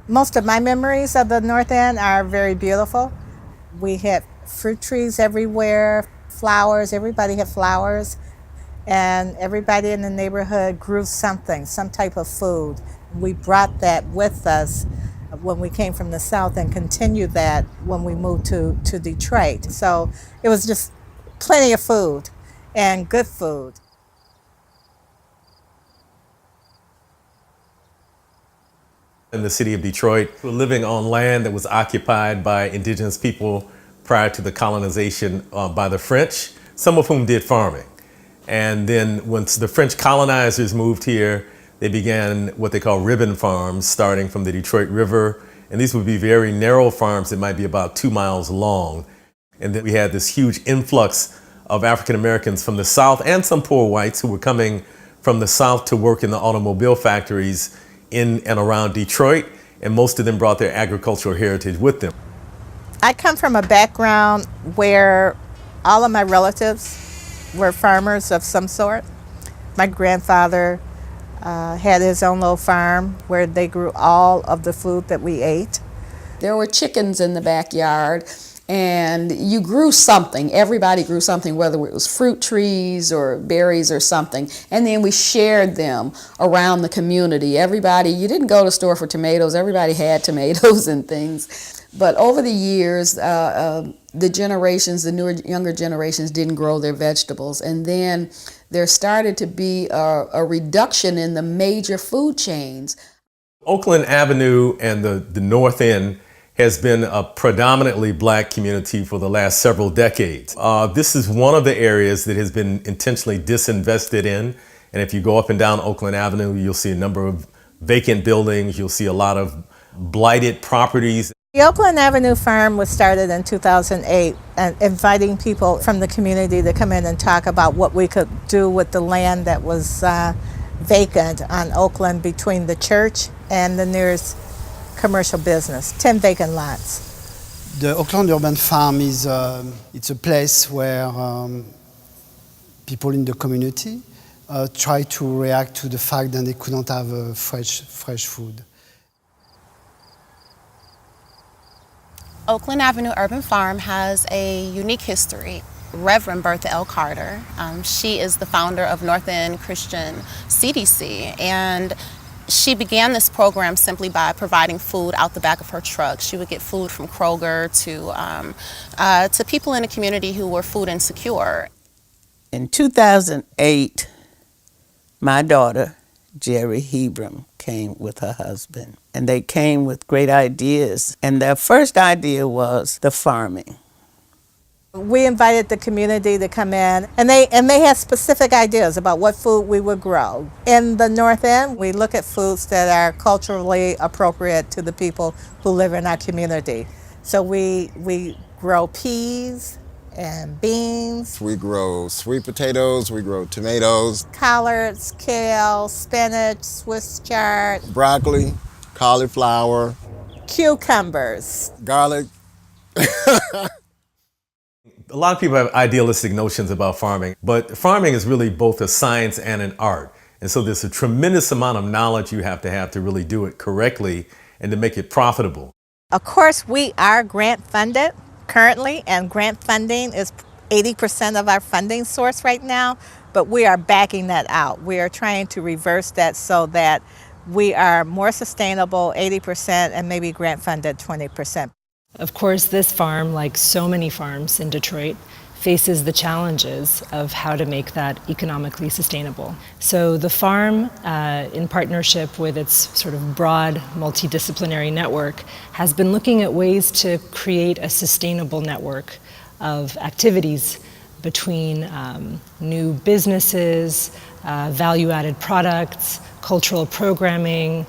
Most of my memories of the North End are very beautiful. We had fruit trees everywhere, flowers, everybody had flowers, and everybody in the neighborhood grew something, some type of food. We brought that with us when we came from the South and continued that when we moved to Detroit. So it was just plenty of food and good food. In the city of Detroit, we're living on land that was occupied by indigenous people prior to the colonization by the French, some of whom did farming. And then once the French colonizers moved here, they began what they call ribbon farms, starting from the Detroit River. And these would be very narrow farms that might be about 2 miles long. And then we had this huge influx of African Americans from the South and some poor whites who were coming from the South to work in the automobile factories in and around Detroit, and most of them brought their agricultural heritage with them. I come from a background where all of my relatives were farmers of some sort. My grandfather had his own little farm where they grew all of the food that we ate. There were chickens in the backyard, and you grew something. Everybody grew something, whether it was fruit trees or berries or something. And then we shared them around the community. Everybody, you didn't go to the store for tomatoes. Everybody had tomatoes and things. But over the years, the generations, the newer, younger generations didn't grow their vegetables. And then there started to be a reduction in the major food chains. Oakland Avenue and the North End has been a predominantly black community for the last several decades. This is one of the areas that has been intentionally disinvested in. And if you go up and down Oakland Avenue, you'll see a number of vacant buildings. You'll see a lot of blighted properties. The Oakland Avenue Farm was started in 2008, and inviting people from the community to come in and talk about what we could do with the land that was vacant on Oakland between the church and the nearest commercial business, 10 vacant lots. The Oakland Urban Farm is it's a place where people in the community try to react to the fact that they couldn't have fresh food. Oakland Avenue Urban Farm has a unique history. Reverend Bertha L. Carter, she is the founder of North End Christian CDC, and she began this program simply by providing food out the back of her truck. She would get food from Kroger to people in the community who were food insecure. In 2008, my daughter, Jerry Hebram, came with her husband, and they came with great ideas. And their first idea was the farming. We invited the community to come in, and they had specific ideas about what food we would grow. In the North End, we look at foods that are culturally appropriate to the people who live in our community. So we grow peas and beans. We grow sweet potatoes, we grow tomatoes, Collards, kale, spinach, Swiss chard, broccoli, cauliflower, cucumbers, garlic. A lot of people have idealistic notions about farming, but farming is really both a science and an art. And so there's a tremendous amount of knowledge you have to really do it correctly and to make it profitable. Of course, we are grant funded currently, and grant funding is 80% of our funding source right now, but we are backing that out. We are trying to reverse that so that we are more sustainable, 80%, and maybe grant funded 20%. Of course, this farm, like so many farms in Detroit, faces the challenges of how to make that economically sustainable. So the farm, in partnership with its sort of broad multidisciplinary network, has been looking at ways to create a sustainable network of activities between new businesses, value-added products, cultural programming,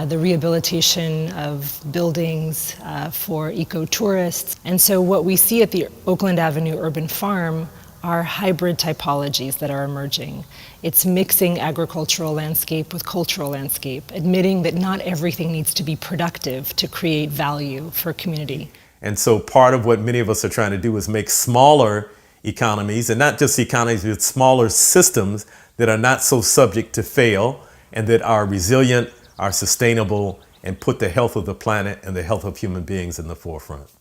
the rehabilitation of buildings for eco-tourists. And so what we see at the Oakland Avenue Urban Farm are hybrid typologies that are emerging. It's mixing agricultural landscape with cultural landscape, admitting that not everything needs to be productive to create value for community. And so part of what many of us are trying to do is make smaller economies, and not just economies, but smaller systems that are not so subject to fail and that are resilient, are sustainable, and put the health of the planet and the health of human beings in the forefront.